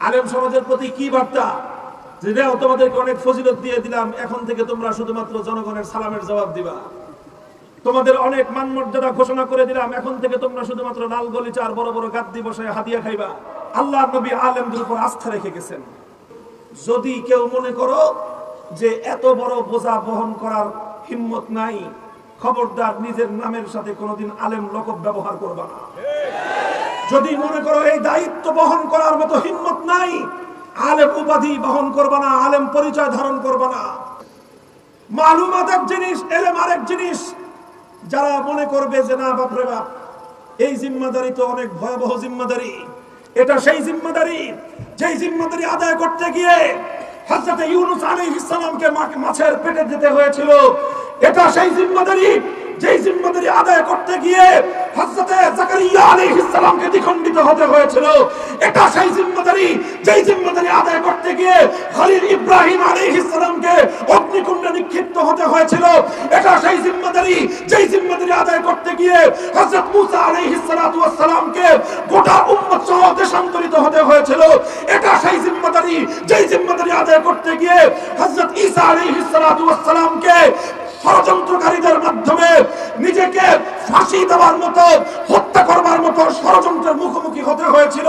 আলেম সমাজের প্রতি কি বার্তা? যে তোমাদেরকে অনেক ফজিলত দিয়ে দিলাম, এখন থেকে তোমরা শুধুমাত্র জনগণের সালামের জবাব দিবা। তোমাদের অনেক মান মর্যাদা ঘোষণা করে দিলাম, এখন থেকে তোমরা শুধুমাত্র লাল গলিচা আর বড় বড় গাদ্দি বসায় হাদিয়া খাইবা। আল্লাহর নবী আলেমদের উপর আস্থা রেখে গেছেন। যদি কেউ মনে করো যে এত বড় বোঝা বহন করার হিম্মত নাই, খবরদার নিজের নামের সাথে কোনোদিন আলেম লকব ব্যবহার করবা না। যদি মনে করো এই দায়িত্ব বহন করার মতো হিম্মত নাই, আলেম উপাধি বহন করবা না, আলেম পরিচয় ধারণ করবা না। মালুমাত এক জিনিস, এলেম আরেক জিনিস। যারা মনে করবে যে না বাপরে বাপ, এই জিম্মাদারি তো অনেক ভয়াবহ জিম্মাদারি, এটা সেই জিম্মাদারি যেই জিম্মাদারি আদায় করতে গিয়ে হযরত ইউনূস আলাইহিস সালামকে মাছের পেটে যেতে হয়েছিল, এটা সেই জিম্মাদারি যেই জিম্মাদারি আদায় করতে গিয়ে হযরত জাকারিয়া আলাইহিস সালামকে দ্বিখণ্ডিত হতে হয়েছিল, এটা সেই জিম্মাদারি যেই জিম্মাদারি আদায় করতে গিয়ে খলিল ইব্রাহিম আলাইহিস সালামকে অগ্নিকুণ্ডে নিক্ষিপ্ত হতে হয়েছিল, এটা সেই জিম্মাদারি যেই জিম্মাদারি আদায় করতে গিয়ে হযরত মুসা আলাইহিস সালাতু ওয়াস সালামকে গোটা উম্মত সহ দেশান্তরিত হতে হয়েছিল, এটা সেই জিম্মাদারি যেই জিম্মাদারি আদায় করতে গিয়ে হযরত ঈসা আলাইহিস সালাতু ওয়াস সালামকে ষড়যন্ত্রকারীদের মাধ্যমে নিজেকে ফাঁসি দেওয়ার মতো, হত্যা করবার মতো ষড়যন্ত্রের মুখোমুখি হতে হয়েছিল,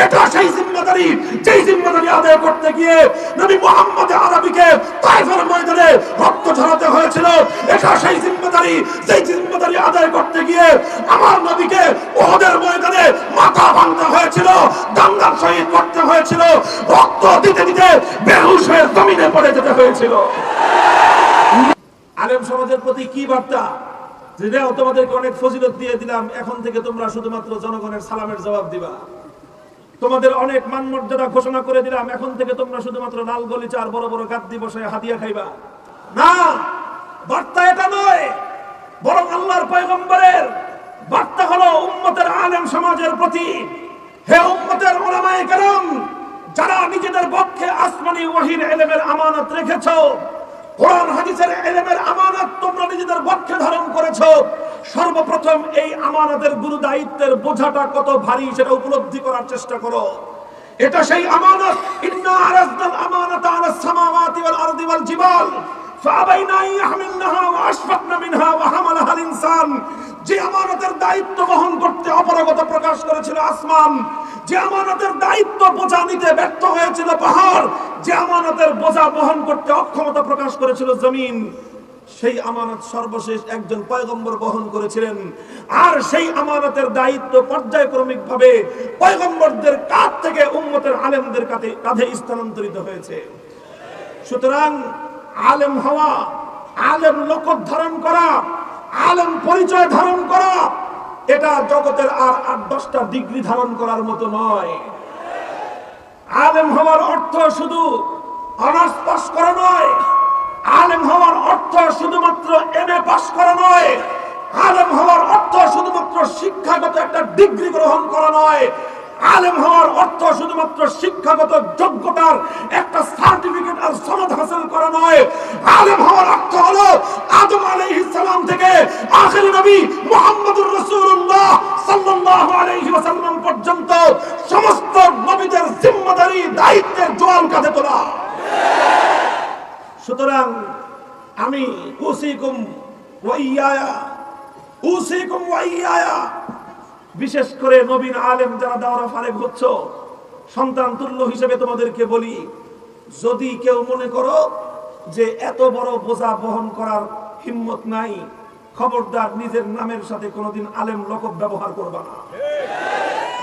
এটা সেই জিম্মাদারি যেই জিম্মাদারি আদায় করতে গিয়ে নবী মুহাম্মদ আরবীকে তায়েফের ময়দানে রক্ত ঝরাতে হয়েছিল, এটা সেই জিম্মাদারি যেই জিম্মাদারি আদায় করতে গিয়ে আমার নবীকে উহুদের ময়দানে মাথা ভাঙতে হয়েছিল, দাঙ্গা শহীদ করতে হয়েছিল, রক্ত দিতে দিতে বেহুশ হয়ে জমিনে পড়ে যেতে হয়েছিল। আলেম সমাজের প্রতি কি বার্তা? যে তোমাদেরকে অনেক ফজিলত দিয়ে দিলাম, এখন থেকে তোমরা শুধুমাত্র জনগণের সালামের জবাব দিবা। তোমাদের অনেক মান মর্যাদা ঘোষণা করে দিলাম, এখন থেকে তোমরা শুধুমাত্র লাল গলিচা আর বড় বড় গাদ্দি বসায় হাদিয়া খাইবা। না, বার্তা এটা নয়, বরং আল্লাহর পয়গম্বরের বার্তা হলো উম্মতের আলেম সমাজের প্রতি। হে উম্মতের উলামায়ে কেরাম, যারা নিজেদের পক্ষে আসমানি ওহীর ইলমের আমানত রেখেছো, কোরআন হাদিসের ইলমের আমানত তোমরা নিজেদের পক্ষে ধারণ করেছো, সর্বপ্রথম এই আমানতের গুরু দায়িত্বের বোঝাটা কত ভারী সেটা উপলব্ধি করার চেষ্টা করো। এটা সেই আমানত, ইন্না আরাজনাল আমানাতা আলাস সামাওয়াতি ওয়াল আরদি ওয়াল জিবাল ফাআবাইনা আন ইয়াহমিলনাহা ওয়া আশফাকনা মিনহা ওয়া হামালাহাল ইনসান। যে আমানতের দায়িত্ব বহন করতে অপারগতা প্রকাশ করেছিল আসমান, যে আমানতের দায়িত্ব বোঝা নিতে ব্যর্থ হয়েছিল পাহাড়, যে আমানতের বোঝা বহন করতে অক্ষমতা প্রকাশ করেছিল জমিন, সেই আমানত সর্বশেষ একজন পয়গম্বর বহন করেছিলেন। আর সেই আমানতের দায়িত্ব পর্যায়ক্রমিক ভাবে পয়গম্বরদের কাঁধ থেকে উম্মতের আলেমদের কাঁধে স্থানান্তরিত হয়েছে। সুতরাং আলেম হওয়া, আলেম লকব ধারণ করা, আলেম পরিচয় ধারণ করা, এটা জগতের আর ৮-১০টা ডিগ্রি ধারণ করার মতো নয়। আলেম হওয়ার অর্থ শুধু অনার্স পাস করা নয়, আলেম হওয়ার অর্থ শুধুমাত্র এমএ পাস করা নয়, আলেম হওয়ার অর্থ শুধুমাত্র শিক্ষাগত একটা ডিগ্রি গ্রহণ করা নয়, আলেম হওয়ার অর্থ শুধুমাত্র শিক্ষাগত যোগ্যতার একটা সার্টিফিকেট আর সনদ হাসিল করা নয়। আলেম হওয়ার অর্থ হলো আদম আলাইহিস সালাম থেকে আখির নবী মুহাম্মদুর রাসূলুল্লাহ সাল্লাল্লাহু আলাইহি ওয়াসাল্লাম পর্যন্ত সমস্ত নবীদের জিম্মাদারি দায়িত্বের জোয়াল কাঁধে তোলা। সুতরাং আমি উসিকুম ওয়া ইয়ায়া, বিশেষ করে নবীন আলেম যারা দাওরা ফারেক হচ্ছ, সন্তান তুল্য হিসেবে তোমাদেরকে বলি, যদি কেউ মনে করো যে এত বড় বোঝা বহন করার হিম্মত নাই, খবরদার নিজের নামের সাথে কোনোদিন আলেম লকব ব্যবহার করবা না।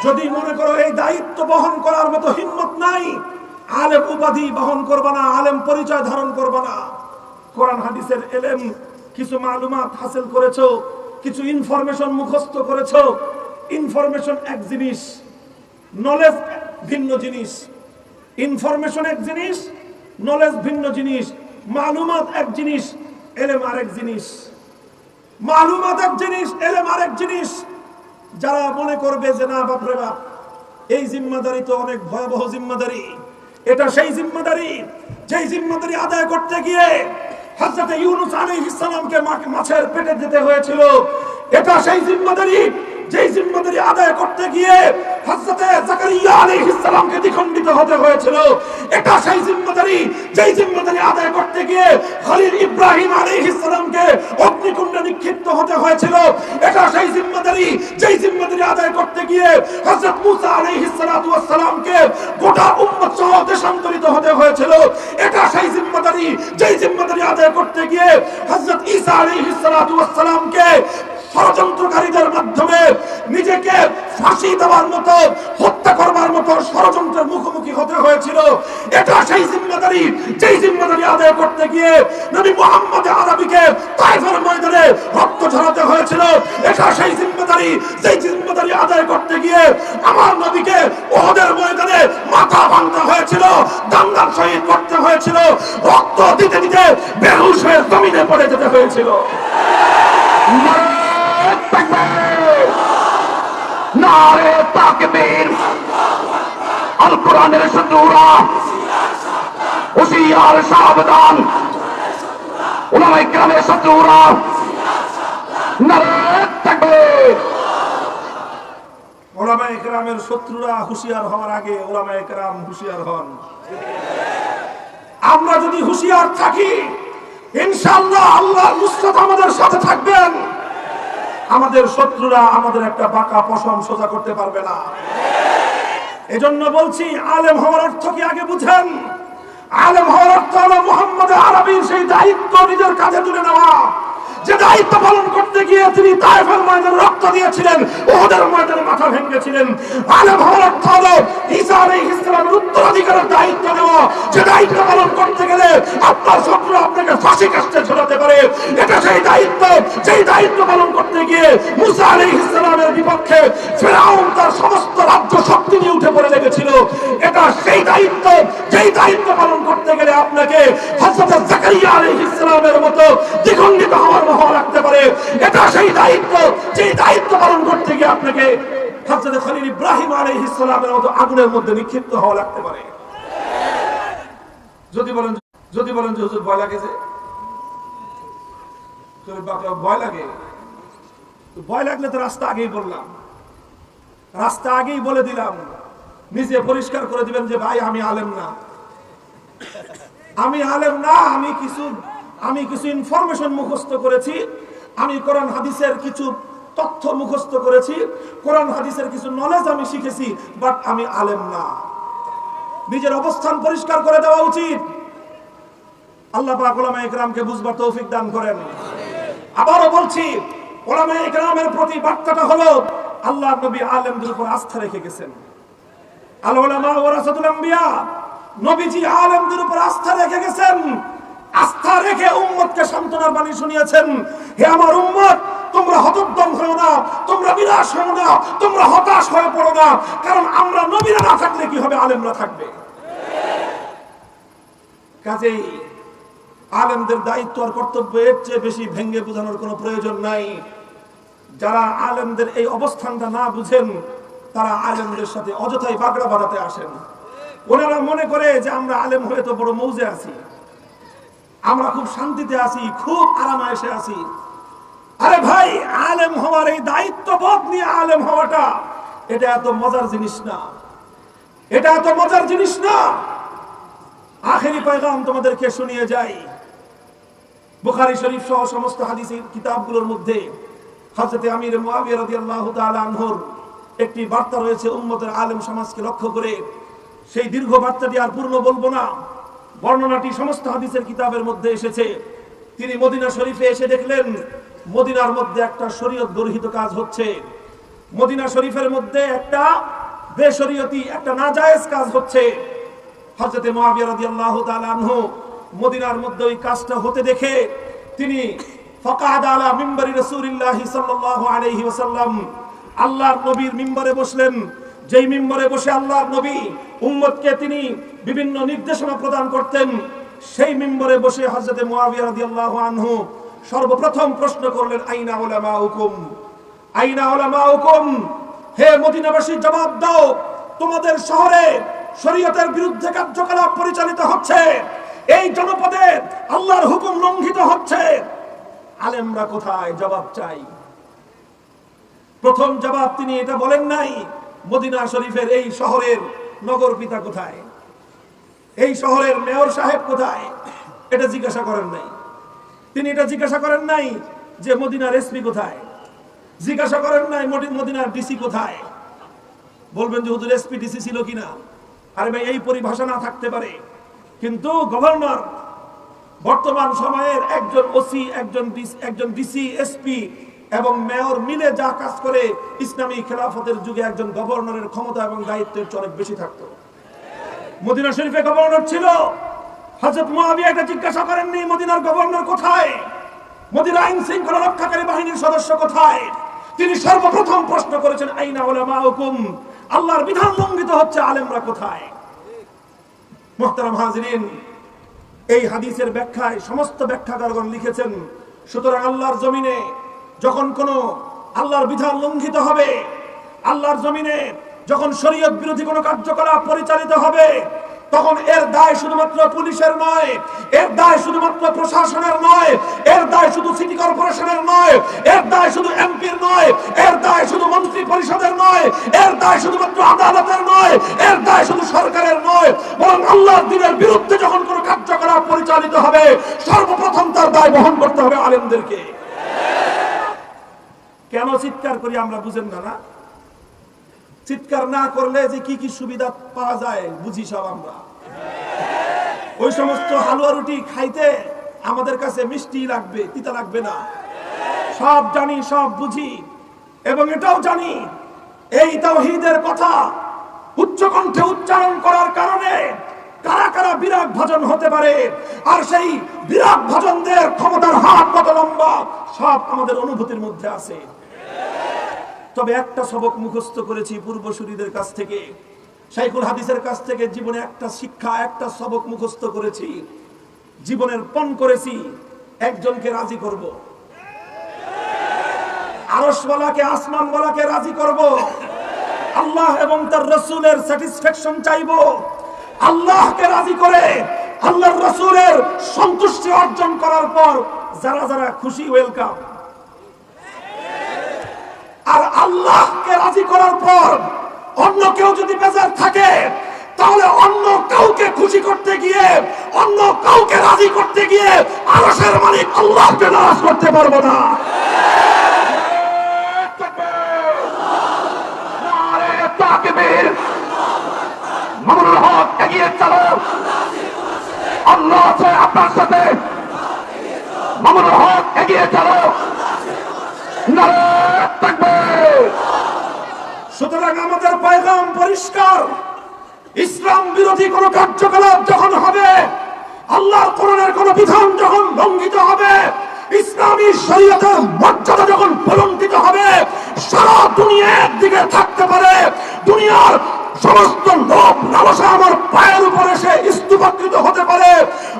যদি মনে করো এই দায়িত্ব বহন করার মতো হিম্মত নাই, আলেম উপাধি বহন করবা না, আলেম পরিচয় ধারণ করবা না। কোরআন হাদিসের ইলম কিছু মালুমাত হাসিল করেছো, কিছু ইনফরমেশন মুখস্থ করেছো। ইনফরমেশন এক জিনিস, নলেজ ভিন্ন জিনিস। ইনফরমেশন এক জিনিস, নলেজ ভিন্ন জিনিস। মালুমাত এক জিনিস, ইলম আরেক জিনিস। মালুমাত এক জিনিস, ইলম আরেক জিনিস। যারা মনে করবে যে না বাপরে বাপ, এই জিম্মাদারি তো অনেক ভয়াবহ জিম্মাদারি, এটা সেই জিম্মাদারি যেই জিম্মাদারি আদায় করতে গিয়ে হযরত ইউনূস আলাইহিস সালামকে মাছের পেটে যেতে হয়েছিল, এটা সেই জিম্মাদারি যেই জিম্মাদারি আদায় করতে গিয়ে হযরত জাকারিয়া আলাইহিস সালামকে দ্বিখণ্ডিত হতে হয়েছিল। এটা সেই জিম্মাদারি যেই জিম্মাদারি আদায় করতে গিয়ে খলিল ইব্রাহিম আলাইহিস সালামকে অগ্নিকুণ্ডে নিক্ষিপ্ত হতে হয়েছিল। এটা সেই জিম্মাদারি যেই জিম্মাদারি আদায় করতে গিয়ে হযরত মুসা আলাইহিস সালাতু ওয়াস সালামকে গোটা উম্মত সহ দেশান্তরিত হতে হয়েছিল। এটা সেই জিম্মাদারি যেই জিম্মাদারি আদায় করতে গিয়ে হযরত ঈসা আলাইহিস সালাতু ওয়াস সালামকে ষড়যন্ত্রকারীদের মাধ্যমে নিজেকে ফাঁসি দেওয়ার মতো, হত্যা করবার মতো ষড়যন্ত্রের মুখোমুখি হতে হয়েছিল। এটা সেই জিম্মাদারি যেই জিম্মাদারি আদায় করতে গিয়ে নবী মুহাম্মদ আরবীকে তায়েফের ময়দানে রক্ত ঝরাতে হয়েছিল। এটা সেই জিম্মাদারি যেই জিম্মাদারি আদায় করতে গিয়ে আমার নবীকে উহুদের ময়দানে মাথা ভাঙতে হয়েছিল, দাঙ্গা শহীদ করতে হয়েছিল, রক্ত দিতে দিতে বেহুশ হয়ে জমিনে পড়ে যেতে হয়েছিল। নারে তাকবীর, আল কোরআনের শত্রুরা হুঁশিয়ার সাবধান, উলামায়ে কেরামের শত্রুরা নারে তাকবীর। উলামায়ে কেরামের শত্রুরা হুঁশিয়ার হওয়ার আগে উলামায়ে কেরাম হুঁশিয়ার হন। আমরা যদি হুঁশিয়ার থাকি ইনশাআল্লাহ আল্লাহর নুসরত আমাদের সাথে থাকবেন। আমাদের শত্রুরা আমাদের একটা বাঁকা পশম সোজা করতে পারবে না। এজন্য বলছি আলেম হওয়ার অর্থ কি আগে বুঝেন। আলেম হওয়ার অর্থ হলো মুহাম্মদ আরবীর সেই দায়িত্ব নিজের কাঁধে তুলে নেওয়া, যে দায়িত্ব পালন করতে গিয়ে তিনি তায়েফের ময়দানে রক্ত দিয়েছিলেন, উহুদের ময়দানে মাথা ভেঙেছিলেন। আলেম হওয়ার অর্থ হলো ঈসা আলাইহিস সালামের উত্তরাধিকারের দায়িত্ব নেওয়া, যে দায়িত্ব পালন করতে গেলে আপনার শত্রু আপনাকে ফাঁসি কাস্টে ঝোলাতে পারে। এটা সেই দায়িত্ব যেই দায়িত্ব পালন করতে গিয়ে মুসা আলাইহিস সালামের বিপক্ষে ফিরআউন তার সমস্ত রাজ্য শক্তি নিয়ে উঠে পড়ে লেগেছিল। এটা সেই দায়িত্ব যেই দায়িত্ব পালন করতে গেলে আপনাকে হযরত জাকারিয়া আলাইহিস সালামের মতো দ্বিখণ্ডিত হওয়ার হওয়া রাখতে পারে। এটা সেই দায়িত্ব যেই দায়িত্ব পালন করতে গিয়ে আপনাকে হযরত খলিল ইব্রাহিম আলাইহিস সালামের মতো আগুনের মধ্যে নিক্ষিপ্ত হওয়া লাগতে পারে। যদি বলেন যে হুজুর ভয় লাগে, যে ভয় লাগে, তো ভয় লাগলে তো রাস্তা আগেই বললাম, রাস্তা আগেই বলে দিলাম। নিজে পরিষ্কার করে দিবেন যে ভাই আমি আলেম না, আমি আলেম না, আমি কিছু ইনফরমেশন মুখস্থ করেছি, আমি কোরআন হাদিসের কিছু তথ্য মুখস্থ করেছি, কোরআন হাদিসের কিছু নলেজ আমি শিখেছি, বাট আমি আলেম না। নিজের অবস্থান পরিষ্কার করে দেওয়া উচিত। আল্লাহ পাক উলামায়ে কেরামকে বুঝবার তৌফিক দান করেন। আবারও বলছি, উলামায়ে কেরামের প্রতি বার্তাটা হলো আল্লাহর নবী আলেমদের উপর আস্থা রেখে গেছেন। আল উলামা ওয়ারাসাতুল আম্বিয়া, নবীজি আলেমদের উপর আস্থা রেখে গেছেন। আস্থা রেখে উম্মতকে সান্ত্বনার বাণী শুনিয়েছেন, হে আমার উম্মত, তোমরা হতোদ্যম হও না, তোমরা নিরাশ হও না, তোমরা হতাশ হয়ে পড়ো না, কারণ আমরা নবীরা না থাকলে কি হবে, আলেমরা থাকবে। কাজেই আলেমদের দায়িত্ব আর কর্তব্য এর চেয়ে বেশি ভেঙ্গে বোঝানোর কোনো প্রয়োজন নাই। যারা আলেমদের এই অবস্থানটা না বুঝেন তারা আলেমদের সাথে অযথাই বাগড়া বাড়াতে আসেন। ওনারা মনে করে যে আমরা আলেম হয়ে তো বড় মৌজে আছি, আমরা খুব শান্তিতে আছি, খুব আরামায়েশে আছি। আরে ভাই, আলেম হওয়ার এই দায়িত্ববোধ নিয়ে আলেম হওয়াটা এটা এত মজার জিনিস না, এটা এত মজার জিনিস না। আখেরি পয়গাম তোমাদেরকে শুনিয়ে যাই। বুখারী শরীফ সহ সমস্ত হাদিসের কিতাবগুলোর মধ্যে হযরত আমির মুআবিয়া রাদিয়াল্লাহু তাআলা আনহুর একটি বার্তা রয়েছে উম্মতের আলেম সমাজকে লক্ষ্য করে। সেই দীর্ঘ বার্তাটি আর পূর্ণ বলবো না, বর্ণনাটি সমস্ত হাদিসের কিতাবের মধ্যে এসেছে। তিনি মদিনা শরীফে এসে দেখলেন মদিনার মধ্যে একটা শরীয়ত গর্হিত কাজ হচ্ছে, মদিনা শরীফের মধ্যে একটা বেশরীয়তি, একটা নাজায়েজ কাজ হচ্ছে। হযরত মুআবিয়া রাদিয়াল্লাহু তাআলা আনহু মদিনার মধ্যে ওই কাজটা হতে দেখে তিনি ফাকাদ আলা মিম্বারি রাসূলিল্লাহ সাল্লাল্লাহু আলাইহি ওয়াসাল্লাম, আল্লাহর নবীর মিম্বরে বসলেন। যেই মিম্বরে বসে আল্লাহর নবী উম্মতকে তিনি বিভিন্ন নির্দেশনা প্রদান করতেন, সেই মিম্বরে বসে হযরত মুআবিয়া রাদিয়াল্লাহু আনহু সর্বপ্রথম প্রশ্ন করলেন, আইনা উলামাউকুম, আইনা উলামাউকুম, হে মদিনাবাসী জবাব দাও, তোমাদের শহরে শরীয়তের বিরুদ্ধে কার্যকলাপ পরিচালিত হচ্ছে, এই জনপদে আল্লাহর হুকুম লঙ্ঘিত হচ্ছে, আলেমরা কোথায়? জবাব চাই। প্রথম জবাব তিনি এটা বলেন নাই মদিনা শরীফের এই শহরের নগর পিতা কোথায়, এই শহরের মেয়র সাহেব কোথায়, এটা জিজ্ঞাসা করেন নাই। তিনি এটা জিজ্ঞাসা করেন নাই যে মদিনার এসপি কোথায়, জিজ্ঞাসা করেন নাই মদিনার ডিসি কোথায়। বলবেন যে হুজুর এসপি ডিসি ছিল কিনা, আরে ভাই এই পরিভাষা না থাকতে পারে, কিন্তু গভর্নর বর্তমান সময়ের একজন ওসি, একজন ডিসি, এসপি এবং মেয়র মিলে যা কাজ করে, ইসলামী খেলাফতের যুগে একজন গভর্নরের ক্ষমতা এবং দায়িত্বের অনেক বেশি থাকতো। মদিনা শরীফে গভর্নর ছিল, হযরত মুআবিয়া এটা জিজ্ঞাসা করেননি মদিনার গভর্নর কোথায়, মদিনা আইন শৃঙ্খলা রক্ষাকারী বাহিনীর সদস্য কোথায়। তিনি সর্বপ্রথম প্রশ্ন করেছেন আইনা উলামাউকুম, আল্লাহর বিধান লঙ্ঘিত হচ্ছে, আলেমরা কোথায়। মুহতারাম হাজিরিন, এই হাদিসের ব্যাখ্যায় সমস্ত ব্যাখ্যাকারগণ লিখেছেন, সুতরাং আল্লাহর জমিনে যখন কোনো আল্লাহর বিধান লঙ্ঘিত হবে, আল্লাহর জমিনে যখন শরীয়ত বিরোধী কোনো কার্যকলাপ পরিচালিত হবে, তখন এর দায় শুধুমাত্র পুলিশের নয়, এর দায় শুধুমাত্র প্রশাসনের নয়, এর দায় শুধু সিটি কর্পোরেশনের নয়, এর দায় শুধু এমপির নয়, এর দায় শুধু মন্ত্রী পরিষদের নয়, এর দায় শুধুমাত্র আদালতের নয়, এর দায় শুধু সরকারের নয়, বরং আল্লাহর দ্বীনের বিরুদ্ধে যখন কোনো কার্যকলাপ পরিচালিত হবে, সর্বপ্রথম তার দায় বহন করতে হবে আলেমদেরকে। কেন চিৎকার করি আমরা বুঝেন না? চিৎকার না করলে যে কি কি সুবিধা পাওয়া যায় বুঝি সব আমরা। ওই সমস্ত হালুয়া রুটি খাইতে আমাদের কাছে মিষ্টি লাগবে, তিতা লাগবে না, সব জানি, সব বুঝি। এবং এটাও জানি এই তাওহীদের কথা উচ্চ কণ্ঠে উচ্চারণ করার কারণে কারা কারা বিরাগ ভাজন হতে পারে, আর সেই বিরাগ ভাজনদের ক্ষমতার হাত কত লম্বা সব আমাদের অনুভূতির মধ্যে আছে। তবে একটা সবক মুখস্থ করেছি পূর্বসূরীদের কাছ থেকে, শাইখুল হাদিসের কাছ থেকে, জীবনে একটা শিক্ষা, একটা সবক মুখস্থ করেছি, জীবনের পণ করেছি, একজনকে রাজি করব, আরশওয়ালাকে, আসমানওয়ালাকে রাজি করব, আল্লাহ এবং তার রাসূলের স্যাটিসফ্যাকশন চাইবো। আল্লাহকে রাজি করে আল্লাহর রাসূলের সন্তুষ্টি অর্জন করার পর যারা যারা খুশি, ওয়েলকাম। আর আল্লাহকে রাজি করার পর অন্য কেউ যদি বেজার থাকে, তাহলে অন্য কাউকে খুশি করতে গিয়ে, অন্য কাউকে রাজি করতে গিয়ে আরশের মালিক আল্লাহকে নারাজ করতে পারবো না। তাকবীর, মামুনুল হক এগিয়ে চলো, আল্লাহ আছে আপনার সাথে, মামুনুল হক এগিয়ে চলো, নারে তাকবীর। সুতরাং আমাদের পয়গাম পরিষ্কার, ইসলাম বিরোধী কোন কার্যকলাপ যখন হবে, আল্লাহর কোরআনের কোন বিধান যখন লঙ্ঘিত হবে, ইসলামী শরীয়তের মর্যাদা যখন কলঙ্কিত হবে, সারা দুনিয়ার দিকে থাকতে পারে, দুনিয়ার সমস্ত লোভ লালসা আমার পায়ের উপর এসে স্তূপাকৃত হতে পারে,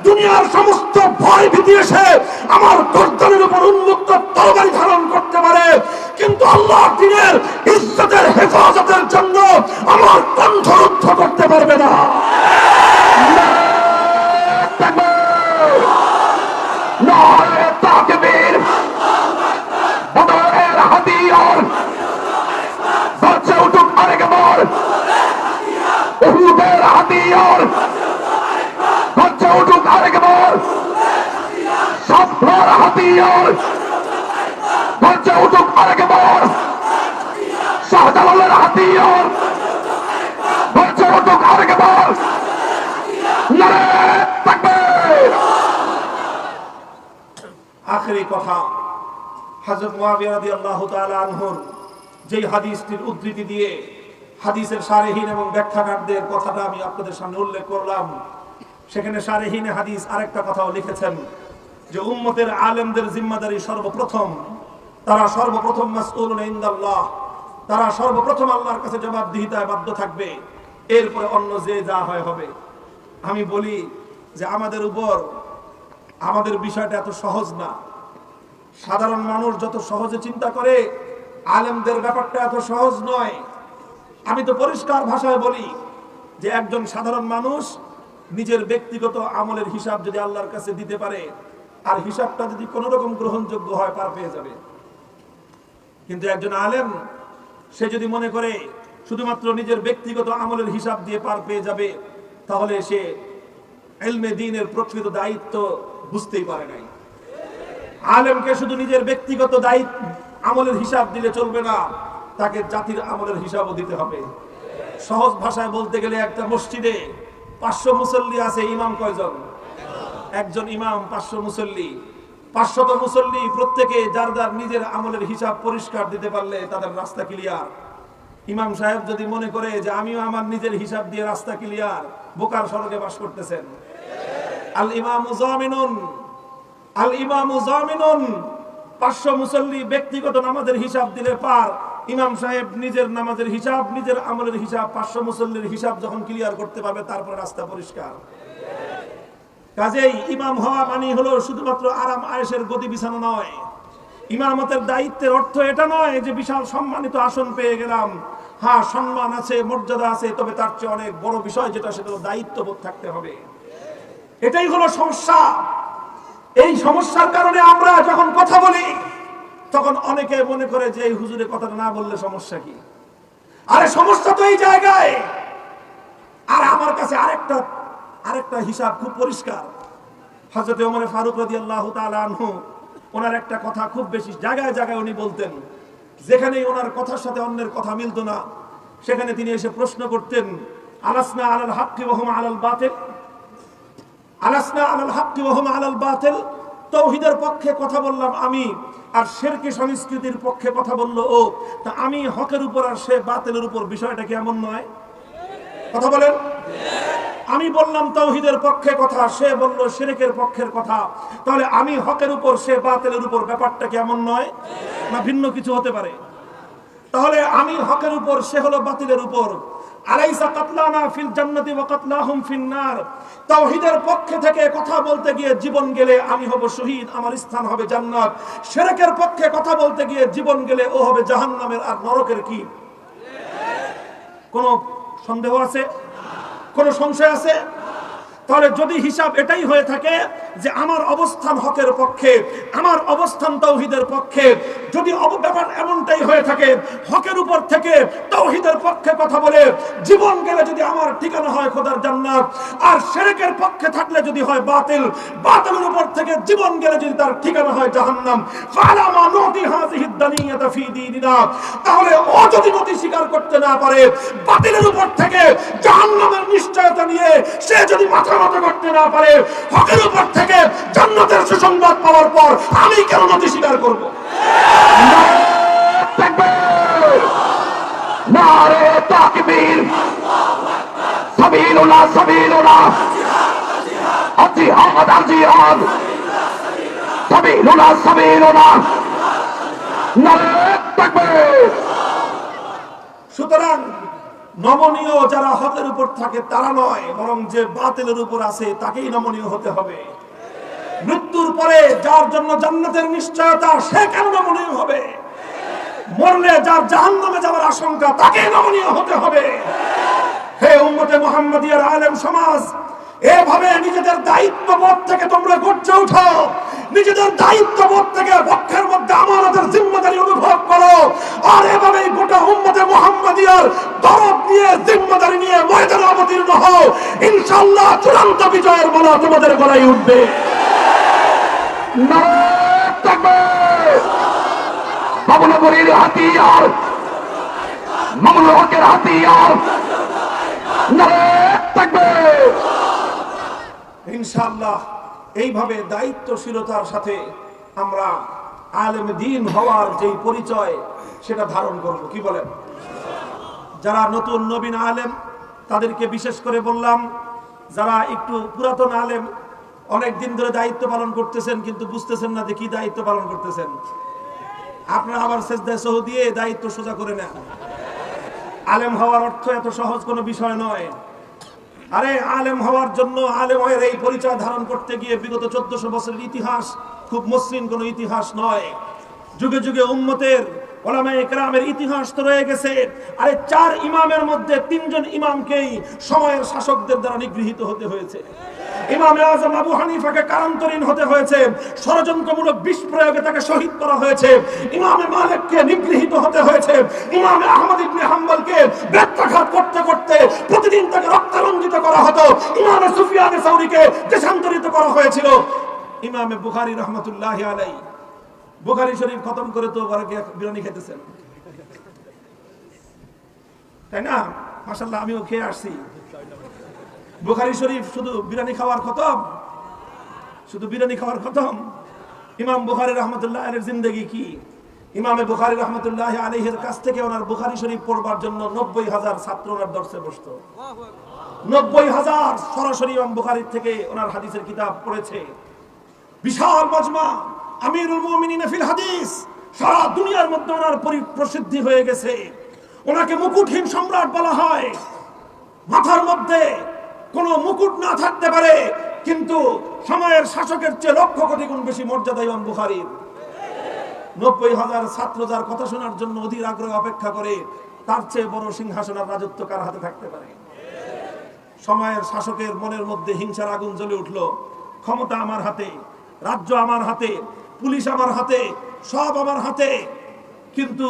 দুনিয়ার সমস্ত ভয় ভীতি এসে আমার গর্দানের উপর উন্মুক্ত তরবারি ধারণ করতে পারে, কিন্তু আল্লাহর দ্বীনের ইজ্জতের হেফাজতের জন্য আমার কণ্ঠ রুদ্ধ করতে পারবে না। নারে তাকবীর, বদরের হাতিয়ার, বাচ্চা উঠুক আরেকবার, উহুদের হাতিয়ার, বাচ্চা উঠুক আরেকবার, সাফার হাতিয়ার, বাচ্চা উঠুক আরেকবার, শাহজালালের হাতিয়ার, বাচ্চা উঠুক আরেকবার, নারে তাকবীর। আখেরি কথা, হযরত মুআবিয়া রাদিয়াল্লাহু তাআলা আনহুর যেই হাদিসটির উদ্ধৃতি দিয়ে হাদিসের শারহীন এবং ব্যাখ্যাকারদের কথাটা আমি আপনাদের সামনে উল্লেখ করলাম, সেখানে শারহীনে হাদিস আরেকটা কথাও লিখেছেন যে উম্মতের আলেমদের জিম্মাদারি সর্বপ্রথম, তারা সর্বপ্রথম মাসউলুন ইনদাল্লাহ, তারা সর্বপ্রথম আল্লাহর কাছে জবাবদিহিতায় বাধ্য থাকবে, এরপরে অন্য যে যা হয় হবে। আমি বলি যে আমাদের উপর আমাদের বিষয়টা এত সহজ না। সাধারণ মানুষ যত সহজে চিন্তা করে, আলেমদের ব্যাপারটা এত সহজ নয়। আমি তো পরিষ্কার ভাষায় বলি যে একজন সাধারণ মানুষ নিজের ব্যক্তিগত আমলের হিসাব যদি আল্লাহর কাছে দিতে পারে, আর হিসাবটা যদি কোনো রকম গ্রহণযোগ্য হয়, পার পেয়ে যাবে। কিন্তু একজন আলেম সে যদি মনে করে শুধুমাত্র নিজের ব্যক্তিগত আমলের হিসাব দিয়ে পার পেয়ে যাবে, তাহলে সে ইলমে দ্বীনের প্রকৃত দায়িত্ব বুঝতেই পারে নাই। আলেমকে শুধু নিজের ব্যক্তিগত দায়িত্ব আমলের হিসাব দিলে চলবে না, তাকে জাতির আমলের হিসাবও দিতে হবে। সহজ ভাষায় বলতে গেলে একটা মসজিদে 500 মুসল্লি আছে, ইমাম কয়জন? একজন ইমাম, 500 মুসল্লি। 500 মুসল্লি প্রত্যেকে যার যার নিজের আমলের হিসাব পরিষ্কার দিতে পারলে তাদের রাস্তা ক্লিয়ার। ইমাম সাহেব যদি মনে করে যে আমিও আমার নিজের হিসাব দিয়ে রাস্তা ক্লিয়ার, বোকার সড়কে বাস করতেছেন। আল ইমামু জামিনুন, আল ইমামু জামিনুন। 500 মুসল্লি ব্যক্তিগত নামাজের হিসাব দিলে পার। ইমাম সাহেব নিজের নামাজের হিসাব, নিজের আমলের হিসাব, 500 মুসল্লির হিসাব যখন ক্লিয়ার করতে পারবে, তারপর রাস্তা পরিষ্কার। কাজেই ইমাম হওয়া মানে হলো শুধুমাত্র আরাম আয়েশের গদি বিছানো নয়। ইমামতের দায়িত্বের অর্থ এটা নয় যে বিশাল সম্মানিত আসন পেয়ে গেলাম। হ্যাঁ, সম্মান আছে, মর্যাদা আছে, তবে তার চেয়ে অনেক বড় বিষয় যেটা, সেটা দায়িত্ববোধ থাকতে হবে। এটাই হলো সমস্যা। এই সমস্যার কারণে আমরা যখন কথা বলি তখন অনেকে মনে করে যে এই হুজুরের কথাটা না বললে সমস্যা কি? আরে সমস্যা তো এই জায়গায়। আর আমার কাছে আরেকটা হিসাব খুব পরিষ্কার। হযরত ওমর ফারুক রাদিয়াল্লাহু তাআলা আনহু, ওনার একটা কথা খুব বেশি জায়গায় জায়গায় উনি বলতেন। যেখানেই ওনার কথার সাথে অন্যের কথা মিলতো না, সেখানে তিনি এসে প্রশ্ন করতেন, আলাসনা আলাল হাক্কি ওয়া হুম আলাল বাতিল, আলাসনা আলাল হাক্কি ওয়া হুম আলাল বাতিল। তাওহীদের পক্ষে কথা বললাম আমি, আর শিরকি সংস্কৃতির পক্ষে কথা বলল ও। তা আমি হকের উপর আর সে বাতিলের উপর, বিষয়টা কি এমন নয়? কথা বলেন। আমি বললাম তাওহীদের পক্ষে কথা, সে বলল শিরকের পক্ষের কথা। তাহলে আমি হকের উপর, সে বাতিলের উপর, ব্যাপারটা কি এমন নয়? না ভিন্ন কিছু হতে পারে? তাহলে আমি হকের উপর, সে হলো বাতিলের উপর। আলাইসা কাতলানা ফিল জান্নাতি ওয়া কাতলাহুম ফিন নার। তাওহীদের পক্ষে থেকে কথা বলতে গিয়ে জীবন গেলে আমি হব শহীদ, আমার স্থান হবে জান্নাত। শিরকের পক্ষে কথা বলতে গিয়ে জীবন গেলে ও হবে জাহান্নামের আর নরকের। কি কোনো সন্দেহ আছে? কোনো সংশয় আছে? তাহলে যদি হিসাব এটাই হয়ে থাকে যে আমার অবস্থান হকের পক্ষে, আমার অবস্থান তাওহীদের পক্ষে, যদি ব্যাপার এমনটাই হয়ে থাকে হকের উপর থেকে তাওহীদের পক্ষে কথা বলে জীবন গেলে যদি আমার ঠিকানা হয় খোদার জান্নাত, আর শিরকের পক্ষে থাকলে যদি হয় বাতিল, বাতিলের উপর থেকে জীবন গেলে যদি তার ঠিকানা হয় জাহান্নাম, ফালামা নুতি হাযিহিদ দানিয়াতা ফি দীনিনা। তাহলে ও যদি নতি স্বীকার করতে না পারে, বাতিলের উপর থেকে জাহান্নামের নিশ্চয়তা নিয়ে সে যদি মাথা নত করতে না পারে, হকের উপর থেকে জান্নাতের সুসংবাদ পাওয়ার পর আমি কেন নতি স্বীকার করব? নারে তাকবীর, সাবিলুল্লাহ সাবিলুল্লাহ, জিহাদ জিহাদ, সাবিলুল্লাহ সাবিলুল্লাহ, নারে তাকবীর। সুতরাং নমনীয় যারা হকের উপর থাকে তারা নয়, বরং যে বাতিলের উপর আছে তাকেই নমনীয় হতে হবে। মৃত্যুর পরে যার জন্য জান্নাতের নিশ্চয়তা, সে কেন নমনীয় হবে? মরলে যার জাহান্নামে যাওয়ার আশঙ্কা, তাকেই নমনীয় হতে হবে। হে উম্মতে মুহাম্মাদিয়ার আলেম সমাজ, এভাবে নিজেদের দায়িত্ববোধ থেকে তোমরা গর্জে উঠো। নিজেদের দায়িত্ববোধ থেকে পক্ষের মধ্যে আমানতের জিম্মাদারি অনুভব করো। আর এভাবেই গোটা উম্মতে মুহাম্মাদিয়ার দরদ নিয়ে, জিম্মাদারি নিয়ে ময়দানে অবতীর্ণ হও। ইনশাআল্লাহ চূড়ান্ত বিজয়ের মালা তোমাদের গলায় উঠবে। নারে তাকবীর। বাবুনগরীর হাতিয়ার, মামুনুল হকের হাতিয়ার, নারে তাকবীর। ইনশাআল্লাহ এইভাবে দায়িত্বশীলতার সাথে আমরা আলেম দ্বীন হওয়ার যে পরিচয়, সেটা ধারণ করব। কি বলেন? যারা নতুন নবীন আলেম তাদেরকে বিশেষ করে বললাম, যারা একটু পুরাতন আলেম, অনেক দিন ধরে দায়িত্ব পালন করতেছেন কিন্তু বুঝতেছেন না যে কি দায়িত্ব পালন করতেছেন, আপনারা আবার সেজদায় সহু দিয়ে দায়িত্ব সোজা করে নেন। আলেম হওয়ার অর্থ এত সহজ কোনো বিষয় নয়। আরে আলেম হওয়ার জন্য, আলেমের এই পরিচয় ধারণ করতে গিয়ে বিগত 1400 বছরের ইতিহাস খুব মসৃণ কোনো ইতিহাস নয়। যুগে যুগে উম্মতের ওলামায়ে কেরামের ইতিহাস তো রয়ে গেছে। আরে 4 ইমামের মধ্যে 3 জন ইমামকেই সময়ের শাসকদের দ্বারা নিগৃহীত হতে হয়েছে। ইমাম আযম আবু হানিফাকে কারান্তরীণ হতে হয়েছে, ষড়যন্ত্রমূলক বিষ প্রয়োগে তাকে শহীদ করা হয়েছে। ইমাম মালিককে নিগৃহীত হতে হয়েছে। ইমাম আহমদ ইবনে হাম্বলকে বেত্রাঘাত করতে করতে প্রতিদিন তাকে রক্তারঞ্জিত করা হতো। ইমাম সুফিয়ান সাউরীকে দেশান্তরিত করা হয়েছিল। ইমাম বুখারী রাহমাতুল্লাহি আলাইহি বুখারী শরীফ খতম করে তো ঘরে বিরিয়ানি খেতেছেন, তাই না? মাশাআল্লাহ, আমিও খেয়ে আসছি। বুখারী শরীফ শুধু বিরিয়ানি খাওয়ার খতম, শুধু বিরিয়ানি খাওয়ার খতম। ইমাম বুখারী রাহমাতুল্লাহি আলাইহির জিন্দেগি কি? ইমামে বুখারী রাহমাতুল্লাহি আলাইহির কাছ থেকে ওনার বুখারী শরীফ পড়বার জন্য 90,000 ছাত্র ওনার দরসে বসতো। 90,000 সরাসরি ইমাম বুখারীর থেকে ওনার হাদিসের কিতাব পড়েছে। বিশাল মজমা, আমিরুল মুমিনিন ফিল হাদিস, সারা দুনিয়ার মধ্যে ওনার প্রসিদ্ধি হয়ে গেছে। ওনাকে মুকুটহীন সম্রাট বলা হয়। মাথার মধ্যে কোনো মুকুট না থাকতে পারে, কিন্তু সময়ের শাসকের চেয়ে লক্ষ কোটি গুণ বেশি মর্যাদা ইমাম বুখারীর। 90,000 ছাত্র যার কথা শোনার জন্য অধীর আগ্রহে অপেক্ষা করে, তার চেয়ে বড় সিংহাসন আর রাজত্ব কার হাতে থাকতে পারে? সময়ের শাসকের মনের মধ্যে হিংসার আগুন জ্বলে উঠলো। ক্ষমতা আমার হাতে, রাজ্য আমার হাতে, পুলিশ আমার হাতে, সব আমার হাতে, কিন্তু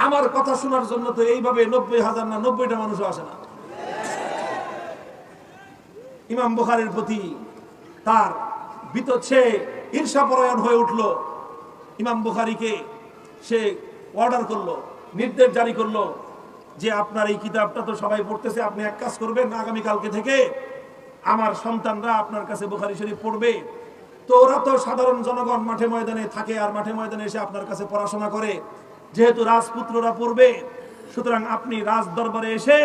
আমার কথা শোনার জন্য তো এইভাবে 90,000 না 90টা মানুষও আসে না। ইমাম বুখারীর প্রতি তার বিতচ্ছে ঈর্ষাপরায়ণ হয়ে উঠল। ইমাম বুখারীকে সে অর্ডার করলো, নির্দেশ জারি করলো যে আপনার এই কিতাবটা তো সবাই পড়তেছে, আপনি এক কাজ করবেন, আগামীকালকে থেকে আমার সন্তানরা আপনার কাছে বুখারী শরীফ পড়বে। তো ওরা তো সাধারণ জনগণ মাঠে ময়দানে থাকে, আর মাঠে ময়দানে এসে আপনার কাছে পড়াশোনা করে। যেহেতু রাজপুত্ররা পড়বে, সুতরাং আপনি রাজ দরবারে এসে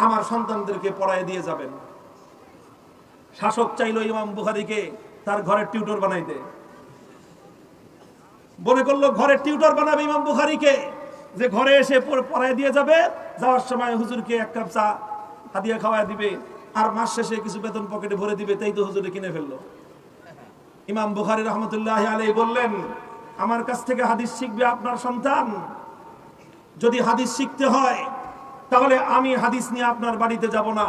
আমার সন্তানদেরকে পড়ায় দিয়ে যাবেন। শাসক চাইল ইমাম বুখারীকে তার ঘরের টিউটর বানাইতে। মনে করলো ঘরের টিউটর বানাবে ইমাম বুখারীকে, যে ঘরে এসে পড়ায় দিয়ে যাবে, যাওয়ার সময় হুজুরকে 1 কাপ চা হাদিয়া খাওয়ায় দিবে, আর মাস শেষে কিছু বেতন পকেটে ভরে দিবে। তাই তো হুজুরে কিনে ফেললো। ইমাম বুখারী রাহমাতুল্লাহি আলাইহি বললেন, আমার কাছ থেকে হাদিস শিখবে আপনার সন্তান। যদি হাদিস শিখতে হয় তাহলে আমি হাদিস নিয়ে আপনার বাড়িতে যাব না।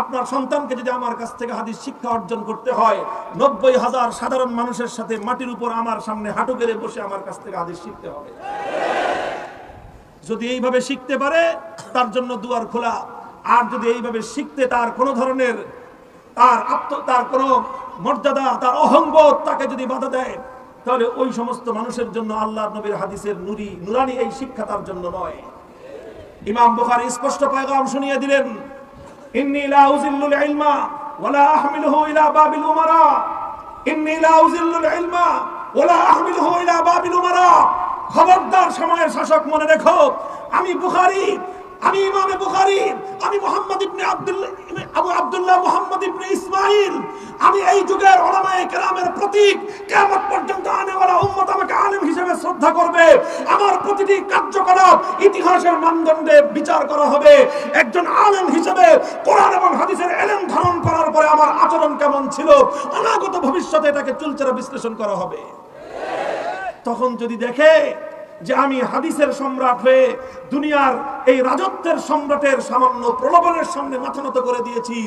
আপনার সন্তানকে যদি আমার কাছ থেকে হাদিস শিক্ষা অর্জন করতে হয়, 90,000 সাধারণ মানুষের সাথে মাটির উপর আমার সামনে হাঁটু গেড়ে বসে আমার কাছ থেকে হাদিস শিখতে হবে। যদি এইভাবে শিখতে পারে তার জন্য দুয়ার খোলা। আর যদি এইভাবে শিখতে তার কোনো ধরনের তার কোনো মর্যাদা, তার অহংবোধ তাকে যদি বাধা দেয়, তাহলে ওই সমস্ত মানুষের জন্য আল্লাহর নবীর হাদিসের নুরানি এই শিক্ষা তার জন্য নয়। ইমাম বুখারী স্পষ্ট পয়গাম শুনিয়ে দিলেন, ইন্নী লা উযিল্লুল ইলমা ওয়া লা আহমিলুহু ইলা বাবিল উমারা, ইন্নী লা উযিল্লুল ইলমা ওয়া লা আহমিলুহু ইলা বাবিল উমারা। খবরদার সময়ের শাসক, মনে রেখো, আমি বুখারী, আমি ইমামে বুখারী, আমি মুহাম্মদ ইবনে আবু আব্দুল্লাহ মুহাম্মদ ইবনে ইসমাঈল, আমি এই যুগের উলামায়ে কেরামের প্রতীক। কিয়ামত পর্যন্ত আনেওয়ালা উম্মত আমাকে আলেম হিসেবে শ্রদ্ধা করবে। আমার প্রতিটি কার্যকলাপ ইতিহাসের মানদণ্ডে বিচার করা হবে। একজন আলেম হিসেবে কোরআন এবং হাদিসের ইলম ধারণ করার পরে আমার আচরণ কেমন ছিল, অনাগত ভবিষ্যতে এটাকে চুলচেরা বিশ্লেষণ করা হবে। তখন যদি দেখে যে আমি হাদিসের সম্রাট হয়ে দুনিয়ার এই রাজত্বের সম্রাটের সামান্য প্রলোভনের সামনে মাথা নত করে দিয়েছি,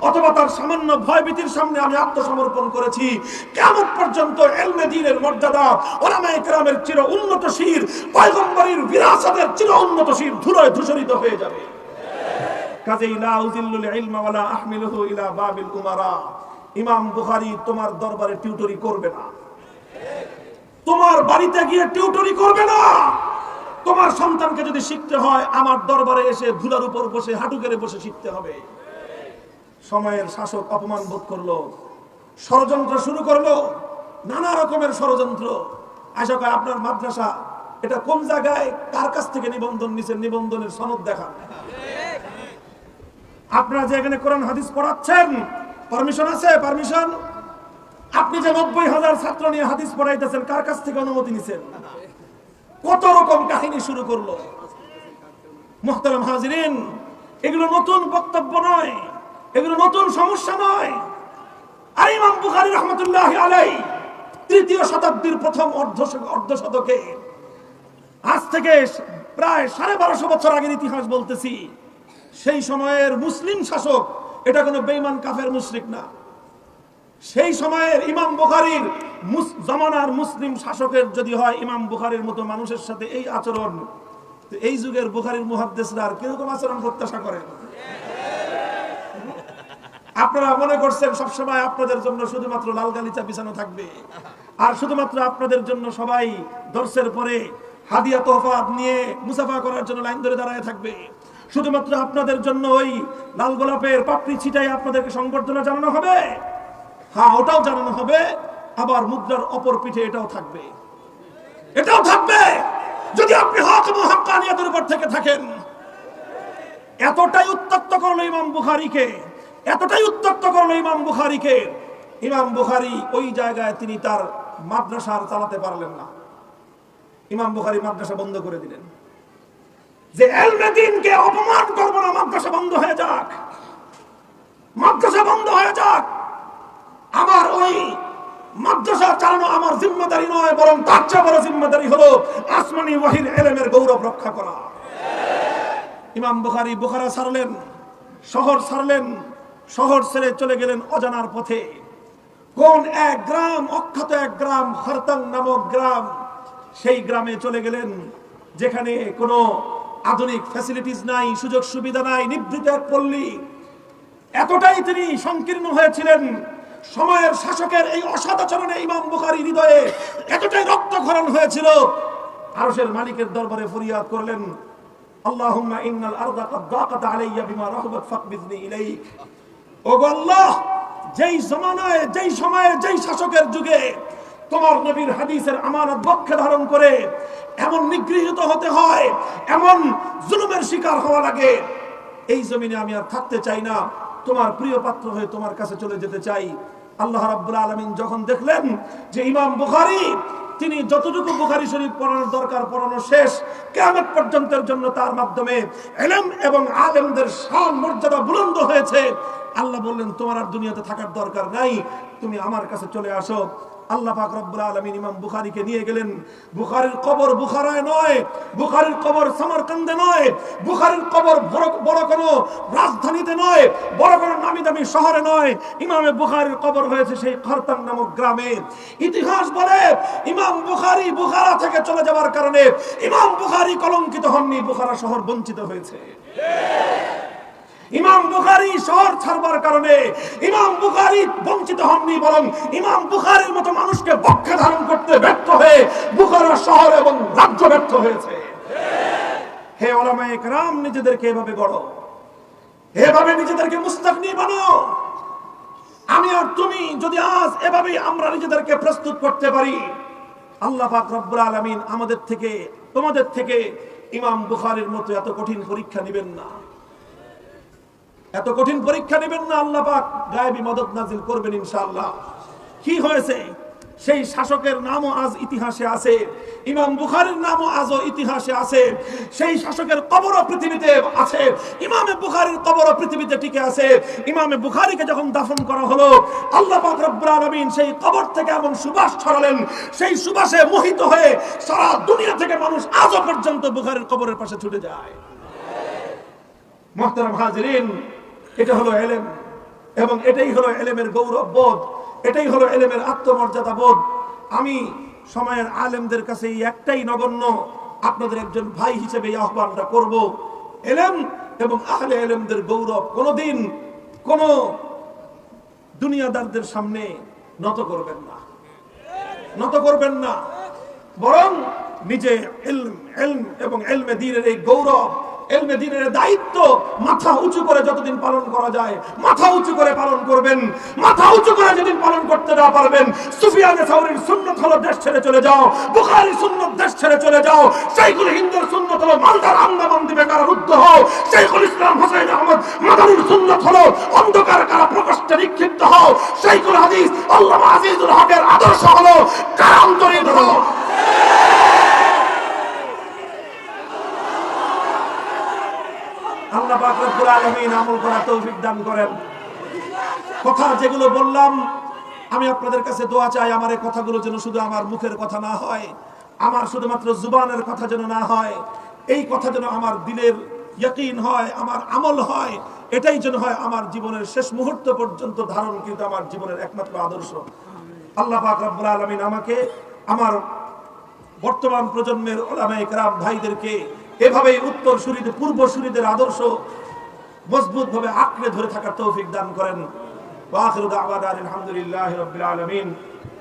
অথবা তার সামান্য ভয়ভীতির সামনে আমি আত্মসমর্পণ করেছি, কিয়ামত পর্যন্ত ইলমে দ্বীনের মর্যাদা, উলামায়ে কেরামের চির উন্নত শির, পয়গম্বরের বিরাসতের চির উন্নত শির ধুলোয় ধূসরিত হয়ে যাবে। কাজেই লা উযিল্লুল ইলমা ওয়া লা আহমিলুহু ইলা বাবিল উমারা। ইমাম বুখারী তোমার দরবারে টিউটরি করবে না, তোমার বাড়িতে গিয়ে টিউটরি করবে না। তোমার সন্তানকে যদি শিখতে হয়, আমার দরবারে এসে ধুলার উপর বসে হাঁটু গেড়ে বসে শিখতে হবে। সময়ের শাসক অপমান বোধ করলো, ষড়যন্ত্র শুরু করলো, নানা রকমের ষড়যন্ত্র। আশা করি আপনার মাদ্রাসা এটা কোন জায়গায় কার কাছ থেকে নিবন্ধন নিছেন, নিবন্ধনের সনদ দেখান। আপনারা যে এখানে কোরআন হাদিস পড়াচ্ছেন, পারমিশন আছে? পারমিশন? আপনি যে 90,000 ছাত্র নিয়ে হাদিস পড়াইতেছেন, কার কাছ থেকে অনুমতি নিছেন? কত রকম কাহিনী শুরু করলো। মুহতারাম হাজিরিন, এগুলো নতুন বক্তব্য নয়, এগুলো নতুন সমস্যা নয়। আর ইমাম বুখারী রাহমাতুল্লাহি আলাইহি 3য় শতাব্দীর প্রথম অর্ধ শতকে আজ থেকে প্রায় 1250 বছর আগের ইতিহাস বলতেছি। সেই সময়ের মুসলিম শাসক, এটা কোনো বেঈমান কাফের মুশরিক না। সেই সময়ের ইমাম বুখারীর জামানার মুসলিম শাসকের যদি হয় ইমাম বুখারীর মতো মানুষের সাথে এই আচরণ, তো এই যুগের বুখারীর মুহাদ্দিসরা আর কিরকম আচরণ প্রত্যাশা করেন? আপনারা মনে করছেন সবসময় আপনাদের জন্য শুধুমাত্র লাল গালিচা বিছানো থাকবে, আর শুধুমাত্র আপনাদের জন্য সবাই দর্শের পরে হাদিয়া তোহফা নিয়ে মুসাফা করার জন্য লাইন ধরে দাঁড়ায় থাকবে, শুধুমাত্র আপনাদের জন্য ওই লাল গোলাপের পাপড়ি ছিটাই আপনাদেরকে সংবর্ধনা জানানো হবে। হ্যাঁ, ওটাও জানানো হবে, আবার মুদ্রার অপর পিঠে এটাও থাকবে, এটাও থাকবে যদি আপনি হক এবং হাক্কানিয়াতের উপর থেকে থাকেন। এতটাই উত্তক্ত করলো ইমাম বুখারীকে, এতটাই উত্তক্ত করলো ইমাম বুখারীকে, ইমাম বুখারী ওই জায়গায় তিনি তার মাদ্রাসা আর চালাতে পারলেন না। ইমাম বুখারী মাদ্রাসা বন্ধ করে দিলেন, যে ইলমে দ্বীনকে অপমান করব না, মাদ্রাসা বন্ধ হয়ে যাক, মাদ্রাসা বন্ধ হয়ে যাক। আমার ওই মাদ্রাসা চালানো আমার জিম্মেদারি নয়, বরং তার চেয়ে বড় জিম্মেদারি হলো আসমানি ওয়াহির ইলমের গৌরব রক্ষা করা। ইমাম বুখারী বুখারা ছাড়লেন, শহর ছাড়লেন, শহর ছেড়ে চলে গেলেন অজানার পথে। কোন এক গ্রাম, অখ্যাত এক গ্রাম, খরতাং নামক গ্রাম, সেই গ্রামে চলে গেলেন যেখানে কোনো আধুনিক ফ্যাসিলিটিস নাই, সুযোগ সুবিধা নাই, নিভৃত এক পল্লী। এতটাই তিনি সংকীর্ণ হয়েছিলেন, সময়ের শাসকের এই অসদাচরণে ইমাম বুখারী হৃদয়ে এতটাই রক্তক্ষরণ হয়েছিল, আরশের মালিকের দরবারে ফরিয়াদ করলেন, আল্লাহুম্মা ইন্নাল আরদা কাদ দাকাত আলাইয়া বিমা রাহবাত ফাকবিজনি ইলাইক। ওগো আল্লাহ, যেই জামানায়, যেই সময়ে, যেই শাসকের যুগে তোমার নবীর হাদিসের আমানত বক্ষে ধারণ করে এমন নিগৃহীত হতে হয়, এমন জুলুমের শিকার হওয়া লাগে, এই জমিনে আমি আর থাকতে চাই না, তোমার প্রিয় পাত্র হয়ে তোমার কাছে চলে যেতে চাই। আল্লাহ রাব্বুল আলামিন যখন দেখলেন যে ইমাম বুখারী তিনি যতটুকু বুখারী শরীফ পড়ানোর দরকার পড়ানো শেষ, কিয়ামত পর্যন্তের জন্য তার মাধ্যমে ইলম এবং আলেমদের শান মর্যাদা বুলন্দ হয়েছে, আল্লাহ বললেন তোমার আর দুনিয়াতে থাকার দরকার নাই, তুমি আমার কাছে চলে আসো। আল্লাহ পাক রব্বুল আলামিন ইমাম বুখারীকে নিয়ে গেলেন। বুখারীর কবর বুখারায় নয়, বুখারীর কবর সামারকান্দে নয়, বুখারীর কবর বড় কোনো রাজধানীতে নয়, বড় কোনো নামি দামি শহরে নয়, ইমামে বুখারীর কবর হয়েছে সেই খরতাং নামক গ্রামে। ইতিহাস বলে ইমাম বুখারী বুখারা থেকে চলে যাওয়ার কারণে ইমাম বুখারী কলঙ্কিত হননি, বুখারা শহর বঞ্চিত হয়েছে। ইমাম বুখারী শহর ছাড়বার কারণে ইমাম বুখারী বঞ্চিত হননি, বরং ইমাম বুখারীর মতো মানুষকে বক্ষে ধারণ করতে ব্যর্থ হয়ে বুখারা শহর এবং রাজ্য ব্যর্থ হয়েছে। হে উলামায়ে কেরাম, নিজেদেরকে এভাবে গড়ো, এভাবে নিজেদেরকে মুস্তাগনি বানাও। আমি আর তুমি যদি আজ এভাবে আমরা নিজেদেরকে প্রস্তুত করতে পারি, আল্লাহ পাক রব্বুল আলামিন আমাদের থেকে, তোমাদের থেকে ইমাম বুখারীর মতো এত কঠিন পরীক্ষা নেবেন না, এত কঠিন পরীক্ষা নেবেন না। আল্লাহ পাক গায়েবী মদদ নাজিল করবেন ইনশাআল্লাহ। কি হয়েছে? সেই শাসকের নামও আজ ইতিহাসে আছে, ইমাম বুখারীর নামও আজও ইতিহাসে আছে। সেই শাসকের কবরও পৃথিবীতে আছে, ইমামে বুখারীর কবরও পৃথিবীতে টিকে আছে। ইমামে বুখারীকে যখন দাফন করা হলো, আল্লাহ পাক রব্বুল আলামিন সেই কবর থেকে এমন সুবাস ছড়ালেন, সেই সুবাসে মোহিত হয়ে সারা দুনিয়া থেকে মানুষ আজও পর্যন্ত বুখারীর কবরের পাশে ছুটে যায়। মুহতারাম হাজিরিন, এটা হলো ইলম, এবং এটাই হলো ইলমের গৌরব বোধ, এটাই হলো ইলমের আত্মমর্যাদা বোধ। আমি সময়ের আলেমদের কাছে একটাই নগণ্য আপনাদের একজন ভাই হিসেবে এই আহ্বানটা করব, ইলম এবং আহলে ইলমদের গৌরব কোনোদিন কোন দুনিয়াদারদের সামনে নত করবেন না, নত করবেন না, বরং নিজে ইলম এবং ইলমে দ্বীনের এই গৌরব, ইলমে দ্বীনের দায়িত্ব মাথা উঁচু করে যতদিন পালন করা যায় মাথা উঁচু করে পালন করবেন। মাথা উঁচু করে যেদিন পালন করতে না পারবেন, সুফিয়ানে সাউরীর সুন্নাত হলো দেশ ছেড়ে চলে যাও, বুখারীর সুন্নাত দেশ ছেড়ে চলে যাও, শাইখুল হিন্দের সুন্নাত হলো মালদার আন্দামান দ্বীপে কারারুদ্ধ হও, শাইখুল ইসলাম হোসেন আহমদ মাদানীর সুন্নাত হলো অন্ধকার কারা প্রকোষ্ঠে নিক্ষিপ্ত হও, শাইখুল হাদিস আল্লামা আজিজুল হকের আদর্শ হলো কারান্তরিত হও। আল্লাহ পাক রব্বুল আলামিন আমল করার তৌফিক দান করেন। কথা যেগুলো বললাম, আমি আপনাদের কাছে দোয়া চাই আমার এই কথাগুলো যেন শুধু আমার মুখের কথা না হয়, আমার শুধুমাত্র জুবানের কথা যেন না হয়, এই কথা যেন আমার দিলের ইয়াকিন হয়, আমার আমল হয়, এটাই যেন হয় আমার জীবনের শেষ মুহূর্ত পর্যন্ত ধারণকৃত আমার জীবনের একমাত্র আদর্শ। আল্লাহ পাক রব্বুল আলামিন আমাকে আমার বর্তমান প্রজন্মের উলামায়ে কেরাম ভাইদেরকে এভাবেই উত্তরসূরিদের পূর্বসূরিদের আদর্শ মজবুত ভাবে আঁকড়ে ধরে থাকার তৌফিক দান করেন। ওয়া আখিরু দাওয়ানা আলহামদুলিল্লাহি রাব্বিল আলামিন।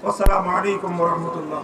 ওয়াসসালামু আলাইকুম ওয়া রাহমাতুল্লাহ।